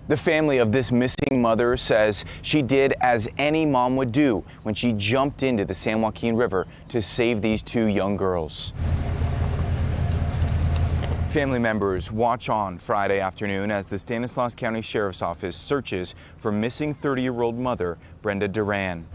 The family of this missing mother says she did as any mom would do when she jumped into the San Joaquin River to save these two young girls. Family members watch on Friday afternoon as the Stanislaus County Sheriff's Office searches for missing 30-year-old mother Brenda Duran.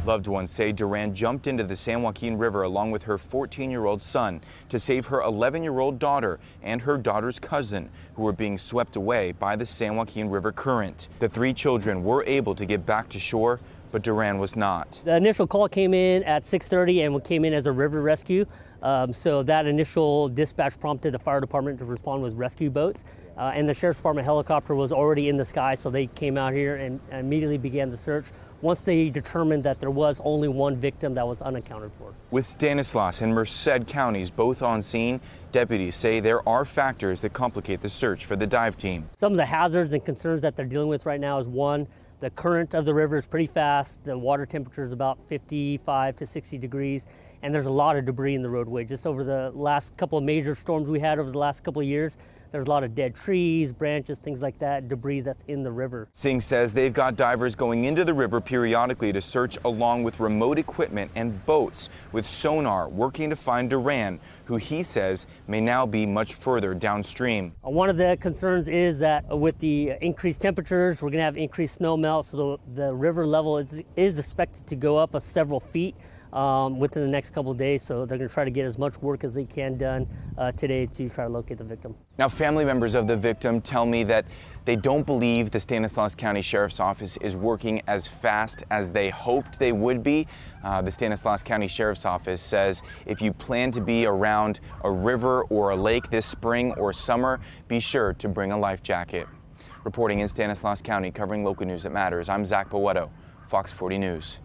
Loved ones say Duran jumped into the San Joaquin River along with her 14-year-old son to save her 11-year-old daughter and her daughter's cousin, who were being swept away by the San Joaquin River current. The three children were able to get back to shore, but Duran was not. The initial call came in at 6:30 and came in as a river rescue. So that initial dispatch prompted the fire department to respond with rescue boats. And the Sheriff's Department helicopter was already in the sky, so they came out here and immediately began the search once they determined that there was only one victim that was unaccounted for. With Stanislaus and Merced counties both on scene, deputies say there are factors that complicate the search for the dive team. Some of the hazards and concerns that they're dealing with right now is one, the current of the river is pretty fast. The water temperature is about 55 to 60 degrees, and there's a lot of debris in the roadway. Just over the last couple of major storms we had over the last couple of years, there's a lot of dead trees, branches, things like that, debris that's in the river. Singh says they've got divers going into the river periodically to search along with remote equipment and boats with sonar working to find Duran, who he says may now be much further downstream. One of the concerns is that with the increased temperatures, we're going to have increased snow melt, so the river level is expected to go up several feet within the next couple of days, so they're going to try to get as much work as they can done today to try to locate the victim. Now, family members of the victim tell me that they don't believe the Stanislaus County Sheriff's Office is working as fast as they hoped they would be. The Stanislaus County Sheriff's Office says if you plan to be around a river or a lake this spring or summer, be sure to bring a life jacket. Reporting in Stanislaus County, covering local news that matters, I'm Zach Poetto, Fox 40 News.